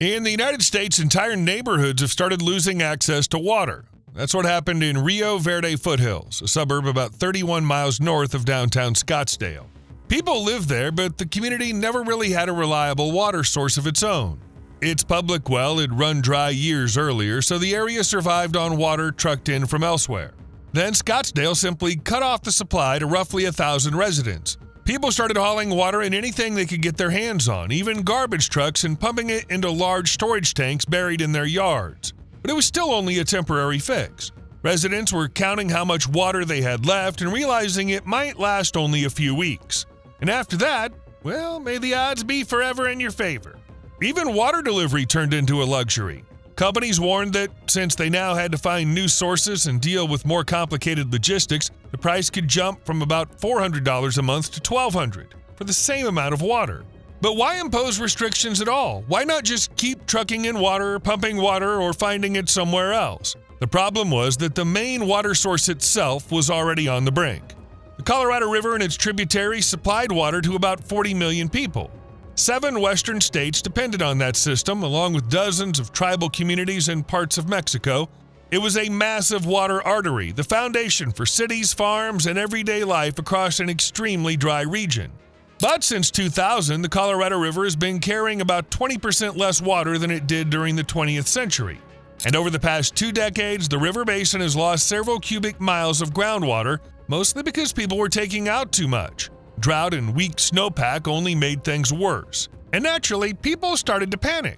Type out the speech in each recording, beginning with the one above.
In the United States, entire neighborhoods have started losing access to water. That's what happened in Rio Verde Foothills, a suburb about 31 miles north of downtown Scottsdale. People live there, but the community never really had a reliable water source of its own. Its public well had run dry years earlier, so the area survived on water trucked in from elsewhere. Then Scottsdale simply cut off the supply to roughly 1,000 residents. People started hauling water in anything they could get their hands on, even garbage trucks, and pumping it into large storage tanks buried in their yards. But it was still only a temporary fix. Residents were counting how much water they had left and realizing it might last only a few weeks. And after that, well, may the odds be forever in your favor. Even water delivery turned into a luxury. Companies warned that since they now had to find new sources and deal with more complicated logistics, the price could jump from about $400 a month to $1,200 for the same amount of water. But why impose restrictions at all? Why not just keep trucking in water, pumping water, or finding it somewhere else? The problem was that the main water source itself was already on the brink. The Colorado River and its tributaries supplied water to about 40 million people. 7 western states depended on that system, along with dozens of tribal communities and parts of Mexico. It was a massive water artery, the foundation for cities, farms, and everyday life across an extremely dry region. But since 2000, the Colorado River has been carrying about 20% less water than it did during the 20th century. And over the past 2 decades, the river basin has lost several cubic miles of groundwater, mostly because people were taking out too much. Drought and weak snowpack only made things worse. And naturally, people started to panic.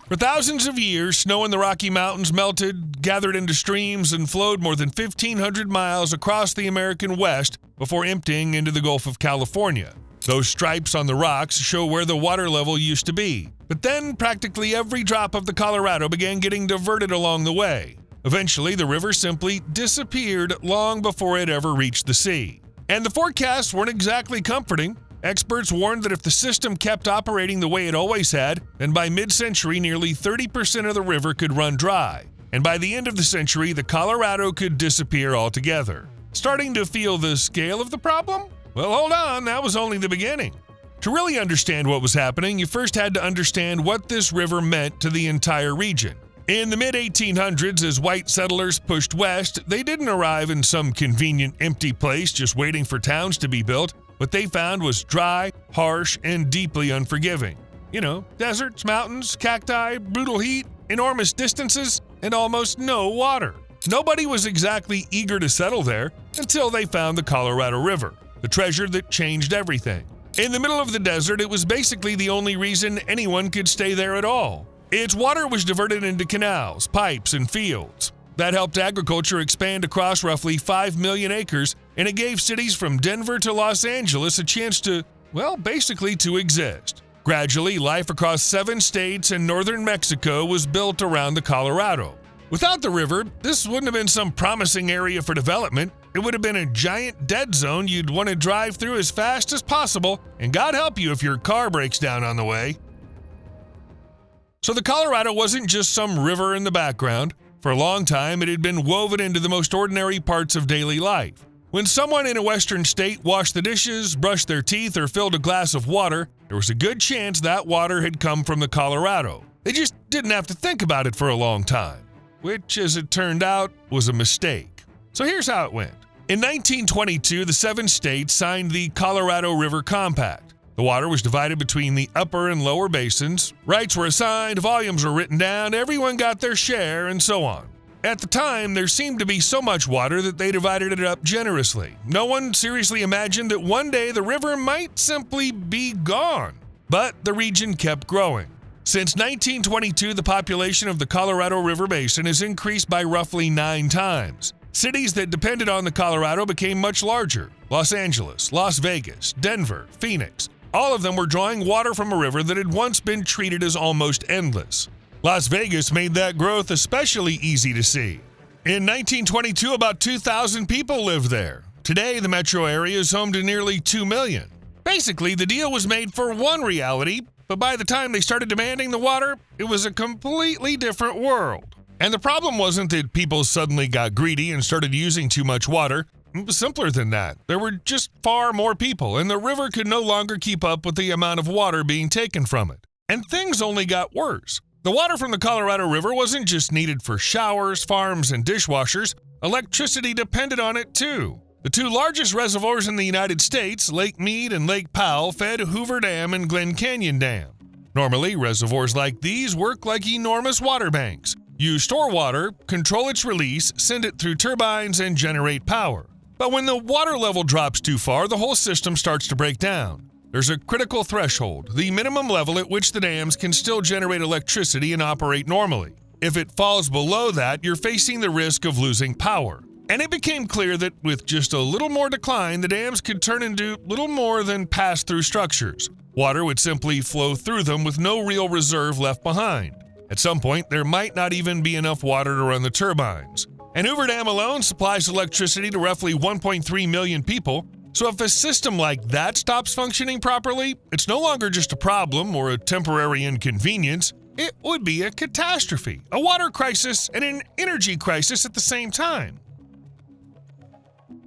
For thousands of years, snow in the Rocky Mountains melted, gathered into streams, and flowed more than 1,500 miles across the American West before emptying into the Gulf of California. Those stripes on the rocks show where the water level used to be. But then, practically every drop of the Colorado began getting diverted along the way. Eventually, the river simply disappeared long before it ever reached the sea. And the forecasts weren't exactly comforting. Experts warned that if the system kept operating the way it always had, then by mid-century, nearly 30% of the river could run dry. And by the end of the century, the Colorado could disappear altogether. Starting to feel the scale of the problem? Well, hold on, that was only the beginning. To really understand what was happening, you first had to understand what this river meant to the entire region. In the mid-1800s, as white settlers pushed west, they didn't arrive in some convenient empty place just waiting for towns to be built. What they found was dry, harsh, and deeply unforgiving. You know, deserts, mountains, cacti, brutal heat, enormous distances, and almost no water. Nobody was exactly eager to settle there until they found the Colorado River, the treasure that changed everything. In the middle of the desert, it was basically the only reason anyone could stay there at all. Its water was diverted into canals, pipes, and fields. That helped agriculture expand across roughly 5 million acres, and it gave cities from Denver to Los Angeles a chance to, well, basically to exist. Gradually, life across 7 states and northern Mexico was built around the Colorado. Without the river, this wouldn't have been some promising area for development. It would have been a giant dead zone you'd want to drive through as fast as possible, and God help you if your car breaks down on the way. So the Colorado wasn't just some river in the background. For a long time, it had been woven into the most ordinary parts of daily life. When someone in a western state washed the dishes, brushed their teeth, or filled a glass of water, there was a good chance that water had come from the Colorado. They just didn't have to think about it for a long time, which, as it turned out, was a mistake. So here's how it went. In 1922, the 7 states signed the Colorado River Compact. The water was divided between the upper and lower basins, rights were assigned, volumes were written down, everyone got their share, and so on. At the time, there seemed to be so much water that they divided it up generously. No one seriously imagined that one day the river might simply be gone. But the region kept growing. Since 1922, the population of the Colorado River Basin has increased by roughly 9 times. Cities that depended on the Colorado became much larger. Los Angeles, Las Vegas, Denver, Phoenix. All of them were drawing water from a river that had once been treated as almost endless. Las Vegas made that growth especially easy to see. In 1922, about 2,000 people lived there. Today, the metro area is home to nearly 2 million. Basically, the deal was made for one reality, but by the time they started demanding the water, it was a completely different world. And the problem wasn't that people suddenly got greedy and started using too much water. it was simpler than that. There were just far more people, and the river could no longer keep up with the amount of water being taken from it. And things only got worse. The water from the Colorado River wasn't just needed for showers, farms, and dishwashers. Electricity depended on it too. The two largest reservoirs in the United States, Lake Mead and Lake Powell, fed Hoover Dam and Glen Canyon Dam. Normally, reservoirs like these work like enormous water banks. You store water, control its release, send it through turbines, and generate power. But when the water level drops too far, the whole system starts to break down. There's a critical threshold, the minimum level at which the dams can still generate electricity and operate normally. If it falls below that, you're facing the risk of losing power. And it became clear that with just a little more decline, the dams could turn into little more than pass-through structures. Water would simply flow through them with no real reserve left behind. At some point, there might not even be enough water to run the turbines. And Hoover Dam alone supplies electricity to roughly 1.3 million people. So if a system like that stops functioning properly, it's no longer just a problem or a temporary inconvenience. It would be a catastrophe, a water crisis and an energy crisis at the same time.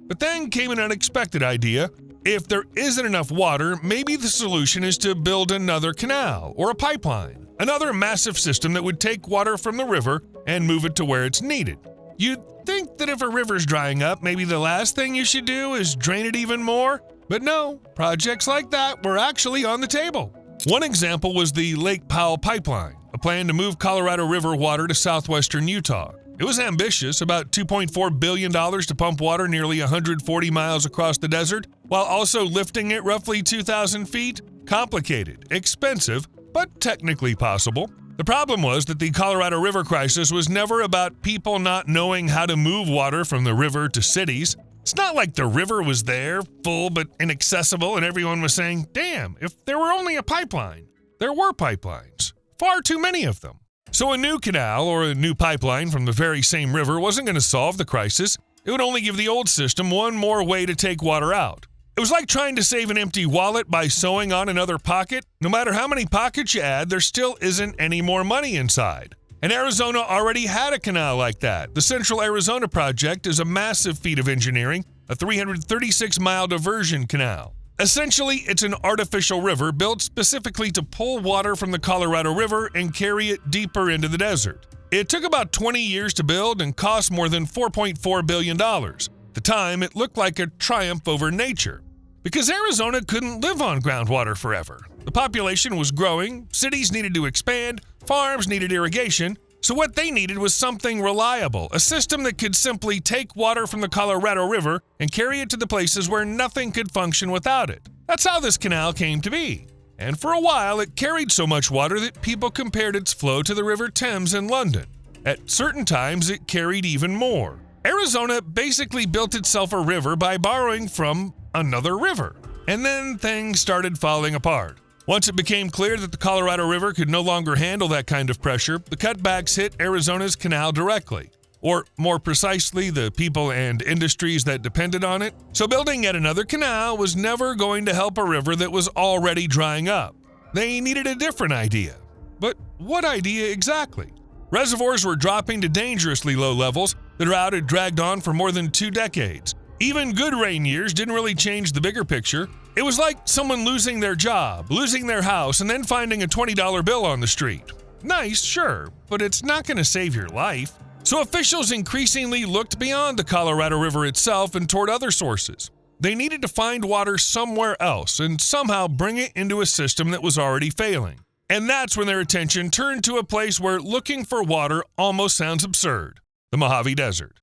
But then came an unexpected idea. If there isn't enough water, maybe the solution is to build another canal or a pipeline, another massive system that would take water from the river and move it to where it's needed. You'd think that if a river's drying up, maybe the last thing you should do is drain it even more. But no, projects like that were actually on the table. One example was the Lake Powell pipeline, a plan to move Colorado River water to southwestern Utah. It was ambitious, about $2.4 billion to pump water nearly 140 miles across the desert, while also lifting it roughly 2,000 feet. Complicated, expensive, but technically possible. The problem was that the Colorado River crisis was never about people not knowing how to move water from the river to cities. It's not like the river was there, full but inaccessible, and everyone was saying, damn, if there were only a pipeline. There were pipelines. Far too many of them. So a new canal or a new pipeline from the very same river wasn't going to solve the crisis. It would only give the old system one more way to take water out. It was like trying to save an empty wallet by sewing on another pocket. No matter how many pockets you add, there still isn't any more money inside. And Arizona already had a canal like that. The Central Arizona Project is a massive feat of engineering, a 336-mile diversion canal. Essentially, it's an artificial river built specifically to pull water from the Colorado River and carry it deeper into the desert. It took about 20 years to build and cost more than $4.4 billion. At the time, it looked like a triumph over nature. Because Arizona couldn't live on groundwater forever. The population was growing, cities needed to expand, farms needed irrigation, so what they needed was something reliable, a system that could simply take water from the Colorado River and carry it to the places where nothing could function without it. That's how this canal came to be. And for a while, it carried so much water that people compared its flow to the River Thames in London. At certain times, it carried even more. Arizona basically built itself a river by borrowing from another river. And then things started falling apart. Once it became clear that the Colorado River could no longer handle that kind of pressure, the cutbacks hit Arizona's canal directly. Or more precisely, the people and industries that depended on it. So building yet another canal was never going to help a river that was already drying up. They needed a different idea. But what idea exactly? Reservoirs were dropping to dangerously low levels. The drought had dragged on for more than 2 decades. Even good rain years didn't really change the bigger picture. It was like someone losing their job, losing their house, and then finding a $20 bill on the street. Nice, sure, but it's not going to save your life. So officials increasingly looked beyond the Colorado River itself and toward other sources. They needed to find water somewhere else and somehow bring it into a system that was already failing. And that's when their attention turned to a place where looking for water almost sounds absurd: the Mojave Desert.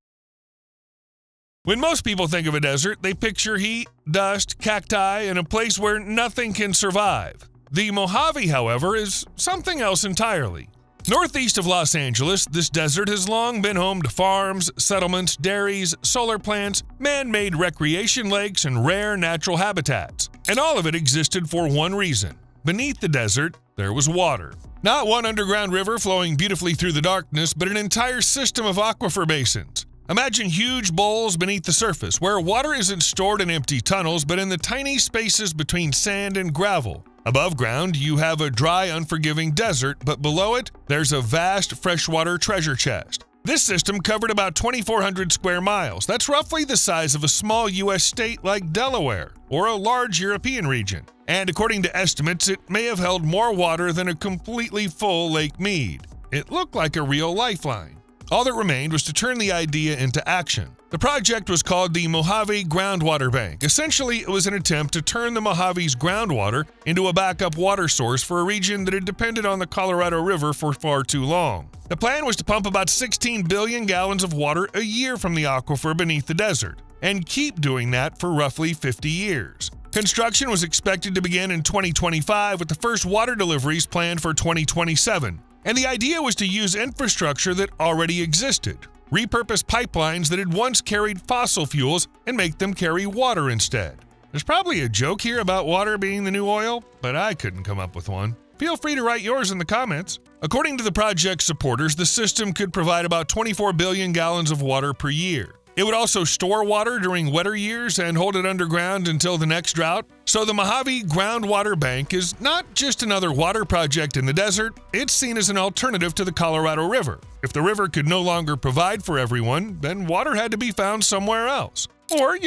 When most people think of a desert, they picture heat, dust, cacti, and a place where nothing can survive. The Mojave, however, is something else entirely. Northeast of Los Angeles, this desert has long been home to farms, settlements, dairies, solar plants, man-made recreation lakes, and rare natural habitats. And all of it existed for one reason. Beneath the desert, there was water. Not one underground river flowing beautifully through the darkness, but an entire system of aquifer basins. Imagine huge bowls beneath the surface, where water isn't stored in empty tunnels, but in the tiny spaces between sand and gravel. Above ground, you have a dry, unforgiving desert, but below it, there's a vast freshwater treasure chest. This system covered about 2,400 square miles. That's roughly the size of a small U.S. state like Delaware or a large European region. And according to estimates, it may have held more water than a completely full Lake Mead. It looked like a real lifeline. All that remained was to turn the idea into action. The project was called the Mojave Groundwater Bank. Essentially, it was an attempt to turn the Mojave's groundwater into a backup water source for a region that had depended on the Colorado River for far too long. The plan was to pump about 16 billion gallons of water a year from the aquifer beneath the desert, and keep doing that for roughly 50 years. Construction was expected to begin in 2025, with the first water deliveries planned for 2027. And the idea was to use infrastructure that already existed, repurpose pipelines that had once carried fossil fuels and make them carry water instead. There's probably a joke here about water being the new oil, but I couldn't come up with one. Feel free to write yours in the comments. According to the project's supporters, the system could provide about 24 billion gallons of water per year. It would also store water during wetter years and hold it underground until the next drought. So the Mojave Groundwater Bank is not just another water project in the desert, it's seen as an alternative to the Colorado River. If the river could no longer provide for everyone, then water had to be found somewhere else. Or,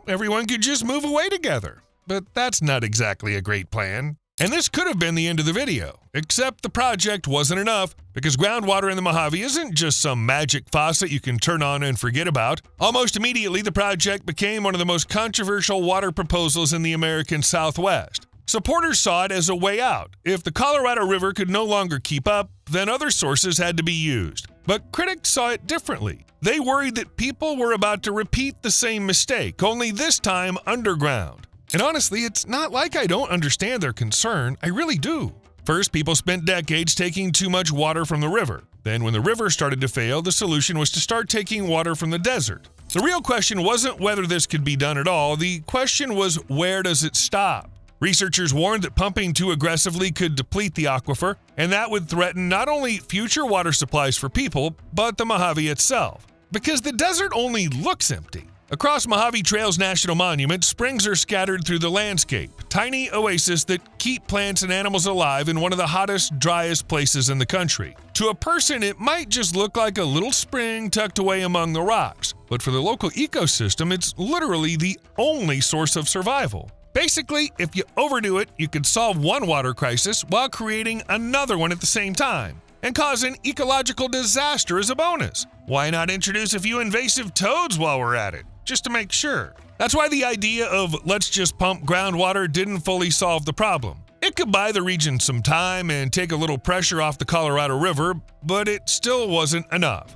everyone could just move away together. But that's not exactly a great plan. And this could have been the end of the video, except the project wasn't enough, because groundwater in the Mojave isn't just some magic faucet you can turn on and forget about. Almost immediately, the project became one of the most controversial water proposals in the American Southwest. Supporters saw it as a way out. If the Colorado River could no longer keep up, then other sources had to be used. But critics saw it differently. They worried that people were about to repeat the same mistake, only this time underground. And honestly, it's not like I don't understand their concern. I really do. First, people spent decades taking too much water from the river. Then, when the river started to fail, the solution was to start taking water from the desert. The real question wasn't whether this could be done at all. The question was, where does it stop? Researchers warned that pumping too aggressively could deplete the aquifer, and that would threaten not only future water supplies for people, but the Mojave itself. Because the desert only looks empty. Across Mojave Trails National Monument, springs are scattered through the landscape, tiny oases that keep plants and animals alive in one of the hottest, driest places in the country. To a person, it might just look like a little spring tucked away among the rocks, but for the local ecosystem, it's literally the only source of survival. Basically, if you overdo it, you could solve one water crisis while creating another one at the same time, and cause an ecological disaster as a bonus. Why not introduce a few invasive toads while we're at it? Just to make sure. That's why the idea of let's just pump groundwater didn't fully solve the problem. It could buy the region some time and take a little pressure off the Colorado River, but it still wasn't enough.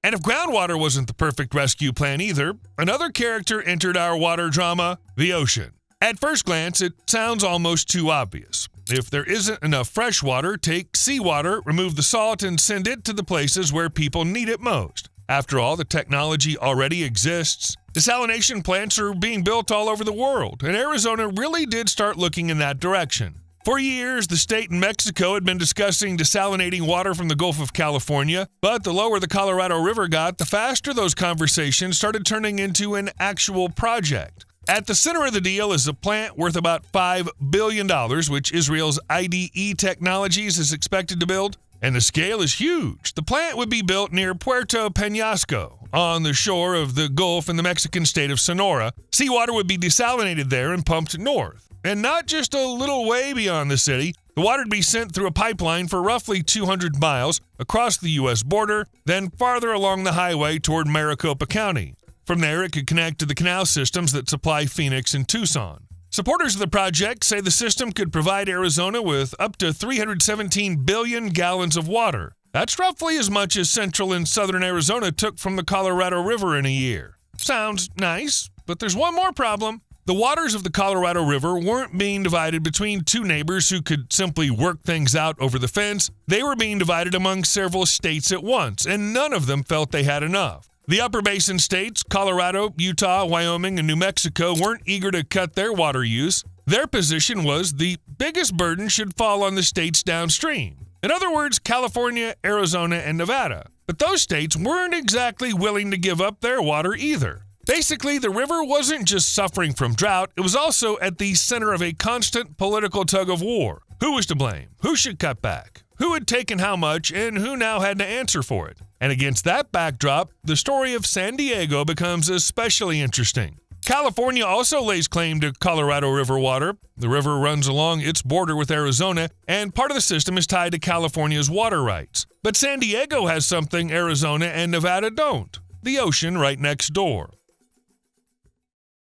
And if groundwater wasn't the perfect rescue plan either, another character entered our water drama, the ocean. At first glance, it sounds almost too obvious. If there isn't enough fresh water, take seawater, remove the salt, and send it to the places where people need it most. After all, the technology already exists. Desalination plants are being built all over the world, and Arizona really did start looking in that direction. For years, the state and Mexico had been discussing desalinating water from the Gulf of California, but the lower the Colorado River got, the faster those conversations started turning into an actual project. At the center of the deal is a plant worth about $5 billion, which Israel's IDE Technologies is expected to build. And the scale is huge. The plant would be built near Puerto Peñasco, on the shore of the Gulf in the Mexican state of Sonora. Seawater would be desalinated there and pumped north. And not just a little way beyond the city, the water would be sent through a pipeline for roughly 200 miles across the U.S. border, then farther along the highway toward Maricopa County. From there, it could connect to the canal systems that supply Phoenix and Tucson. Supporters of the project say the system could provide Arizona with up to 317 billion gallons of water. That's roughly as much as central and southern Arizona took from the Colorado River in a year. Sounds nice, but there's one more problem. The waters of the Colorado River weren't being divided between two neighbors who could simply work things out over the fence. They were being divided among several states at once, and none of them felt they had enough. The upper basin states, Colorado, Utah, Wyoming, and New Mexico, weren't eager to cut their water use. Their position was the biggest burden should fall on the states downstream. In other words, California, Arizona, and Nevada. But those states weren't exactly willing to give up their water either. Basically, the river wasn't just suffering from drought, it was also at the center of a constant political tug of war. Who was to blame? Who should cut back? who had taken how much and who now had to answer for it. And against that backdrop, the story of San Diego becomes especially interesting. California also lays claim to Colorado River water. The river runs along its border with Arizona, and part of the system is tied to California's water rights. But San Diego has something Arizona and Nevada don't: the ocean right next door.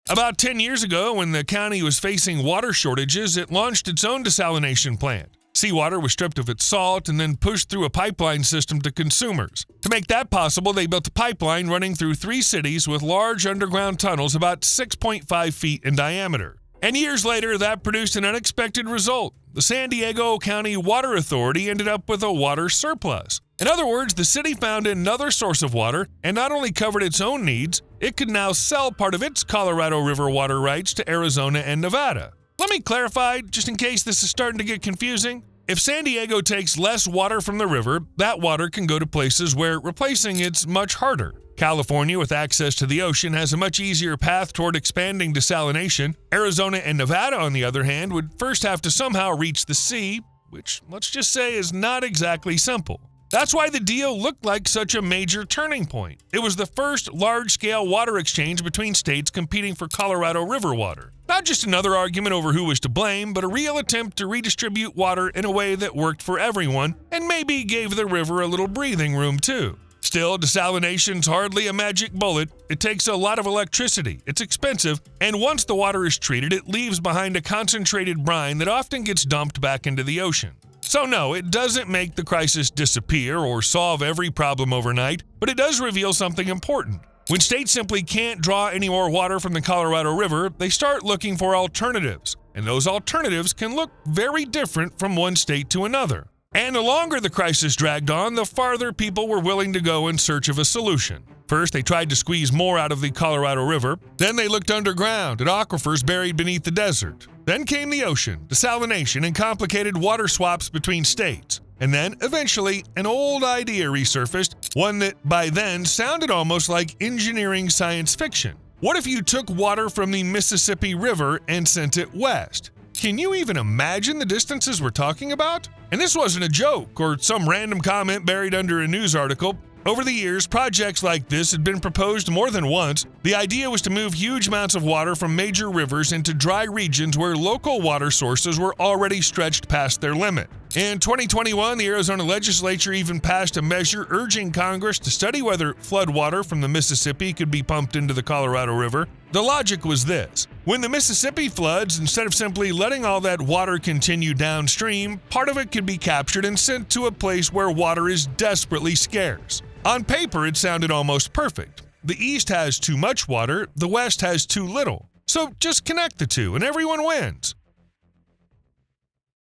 About 10 years ago, when the county was facing water shortages, it launched its own desalination plant. Seawater was stripped of its salt and then pushed through a pipeline system to consumers. To make that possible, they built a pipeline running through 3 cities with large underground tunnels about 6.5 feet in diameter. And years later, that produced an unexpected result. The San Diego County Water Authority ended up with a water surplus. In other words, the city found another source of water and not only covered its own needs, it could now sell part of its Colorado River water rights to Arizona and Nevada. Let me clarify, just in case this is starting to get confusing. If San Diego takes less water from the river, that water can go to places where replacing it's much harder. California, with access to the ocean, has a much easier path toward expanding desalination. Arizona and Nevada, on the other hand, would first have to somehow reach the sea, which, let's just say, is not exactly simple. That's why the deal looked like such a major turning point. It was the first large-scale water exchange between states competing for Colorado River water. Not just another argument over who was to blame, but a real attempt to redistribute water in a way that worked for everyone and maybe gave the river a little breathing room too. Still, desalination's hardly a magic bullet. It takes a lot of electricity, it's expensive, and once the water is treated, it leaves behind a concentrated brine that often gets dumped back into the ocean. So no, it doesn't make the crisis disappear or solve every problem overnight, but it does reveal something important. When states simply can't draw any more water from the Colorado River, they start looking for alternatives, and those alternatives can look very different from one state to another. And the longer the crisis dragged on, the farther people were willing to go in search of a solution. First, they tried to squeeze more out of the Colorado River. Then they looked underground at aquifers buried beneath the desert. Then came the ocean, desalination, and complicated water swaps between states. And then, eventually, an old idea resurfaced, one that by then sounded almost like engineering science fiction. What if you took water from the Mississippi River and sent it west? Can you even imagine the distances we're talking about? And this wasn't a joke or some random comment buried under a news article. Over the years, projects like this had been proposed more than once. The idea was to move huge amounts of water from major rivers into dry regions where local water sources were already stretched past their limit. In 2021, the Arizona legislature even passed a measure urging Congress to study whether floodwater from the Mississippi could be pumped into the Colorado River. The logic was this: when the Mississippi floods, instead of simply letting all that water continue downstream, part of it could be captured and sent to a place where water is desperately scarce. On paper, it sounded almost perfect. The East has too much water, the West has too little. So just connect the two and everyone wins.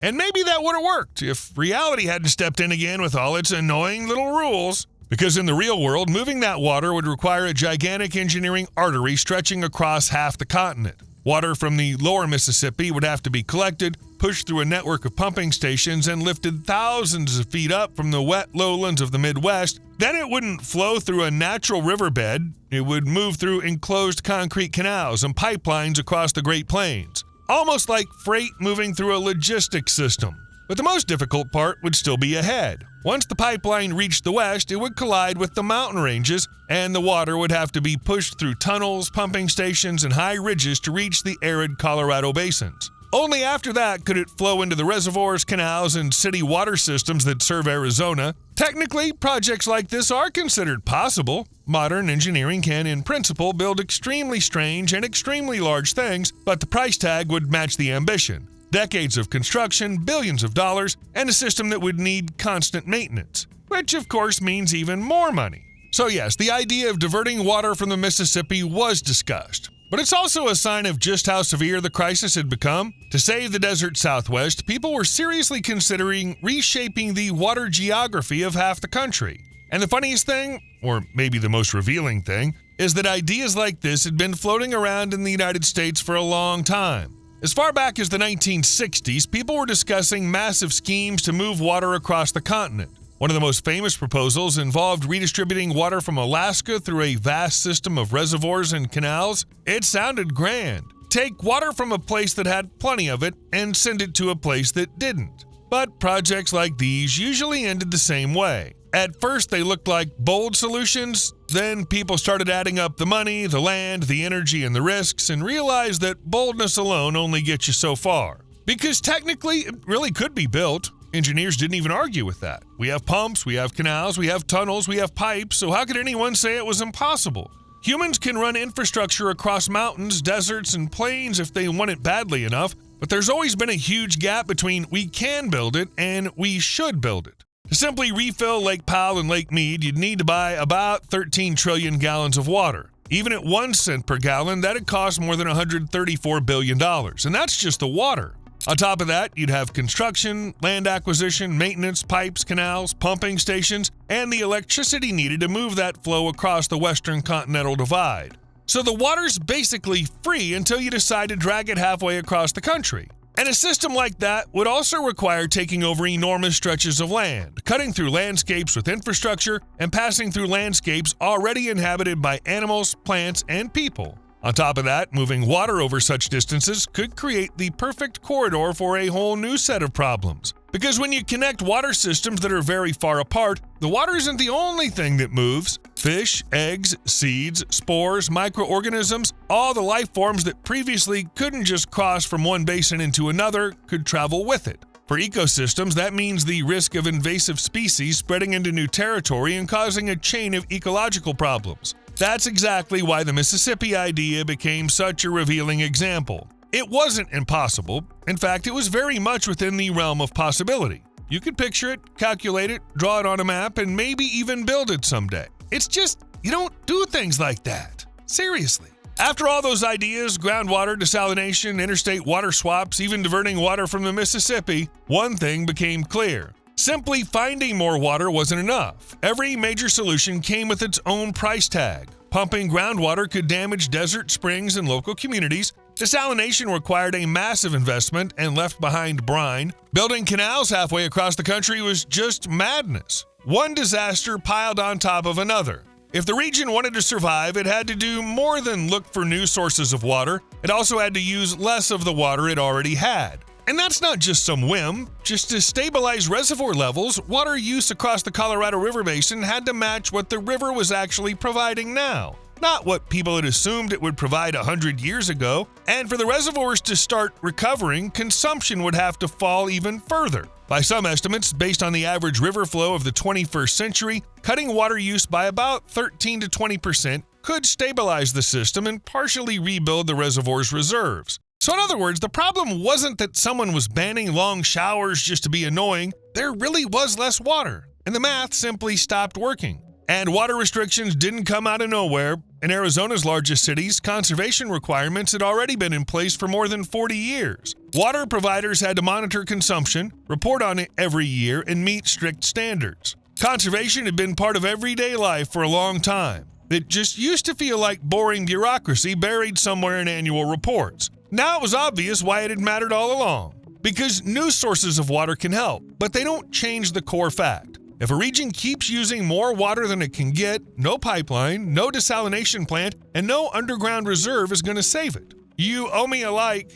And maybe that would have worked if reality hadn't stepped in again with all its annoying little rules. Because in the real world, moving that water would require a gigantic engineering artery stretching across half the continent. Water from the lower Mississippi would have to be collected, pushed through a network of pumping stations, and lifted thousands of feet up from the wet lowlands of the Midwest. Then it wouldn't flow through a natural riverbed. It would move through enclosed concrete canals and pipelines across the Great Plains. Almost like freight moving through a logistics system. But the most difficult part would still be ahead. Once the pipeline reached the west, it would collide with the mountain ranges, and the water would have to be pushed through tunnels, pumping stations, and high ridges to reach the arid Colorado basins. Only after that could it flow into the reservoirs, canals, and city water systems that serve Arizona. Technically, projects like this are considered possible. Modern engineering can, in principle, build extremely strange and extremely large things, but the price tag would match the ambition. Decades of construction, billions of dollars, and a system that would need constant maintenance, which of course means even more money. So yes, the idea of diverting water from the Mississippi was discussed. But it's also a sign of just how severe the crisis had become. To save the desert Southwest, people were seriously considering reshaping the water geography of half the country. And the funniest thing, or maybe the most revealing thing, is that ideas like this had been floating around in the United States for a long time. As far back as the 1960s, people were discussing massive schemes to move water across the continent. One of the most famous proposals involved redistributing water from Alaska through a vast system of reservoirs and canals. It sounded grand. Take water from a place that had plenty of it and send it to a place that didn't. But projects like these usually ended the same way. At first, they looked like bold solutions, then people started adding up the money, the land, the energy, and the risks, and realized that boldness alone only gets you so far. Because technically, it really could be built. Engineers didn't even argue with that. We have pumps, we have canals, we have tunnels, we have pipes, so how could anyone say it was impossible? Humans can run infrastructure across mountains, deserts, and plains if they want it badly enough, but there's always been a huge gap between we can build it and we should build it. To simply refill Lake Powell and Lake Mead, you'd need to buy about 13 trillion gallons of water. Even at 1 cent per gallon, that'd cost more than $134 billion, and that's just the water. On top of that, you'd have construction, land acquisition, maintenance, pipes, canals, pumping stations, and the electricity needed to move that flow across the Western Continental Divide. So the water's basically free until you decide to drag it halfway across the country. And a system like that would also require taking over enormous stretches of land, cutting through landscapes with infrastructure, and passing through landscapes already inhabited by animals, plants, and people. On top of that, moving water over such distances could create the perfect corridor for a whole new set of problems. Because when you connect water systems that are very far apart, the water isn't the only thing that moves. Fish, eggs, seeds, spores, microorganisms, all the life forms that previously couldn't just cross from one basin into another could travel with it. For ecosystems, that means the risk of invasive species spreading into new territory and causing a chain of ecological problems. That's exactly why the Mississippi idea became such a revealing example. It wasn't impossible. In fact, it was very much within the realm of possibility. You could picture it, calculate it, draw it on a map, and maybe even build it someday. It's just, you don't do things like that. Seriously. After all those ideas, groundwater, desalination, interstate water swaps, even diverting water from the Mississippi, one thing became clear. Simply finding more water wasn't enough. Every major solution came with its own price tag. Pumping groundwater could damage desert springs and local communities. Desalination required a massive investment and left behind brine. Building canals halfway across the country was just madness. One disaster piled on top of another. If the region wanted to survive, it had to do more than look for new sources of water. It also had to use less of the water it already had. And that's not just some whim. Just to stabilize reservoir levels, water use across the Colorado River Basin had to match what the river was actually providing now, not what people had assumed it would provide 100 years ago. And for the reservoirs to start recovering, consumption would have to fall even further. By some estimates, based on the average river flow of the 21st century, cutting water use by about 13 to 20% could stabilize the system and partially rebuild the reservoir's reserves. So in other words, the problem wasn't that someone was banning long showers just to be annoying. There really was less water, and the math simply stopped working. And water restrictions didn't come out of nowhere. In Arizona's largest cities, conservation requirements had already been in place for more than 40 years. Water providers had to monitor consumption, report on it every year, and meet strict standards. Conservation had been part of everyday life for a long time. It just used to feel like boring bureaucracy buried somewhere in annual reports. Now it was obvious why it had mattered all along. Because new sources of water can help, but they don't change the core fact. If a region keeps using more water than it can get, no pipeline, no desalination plant, and no underground reserve is going to save it. You owe me a like.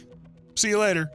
See you later.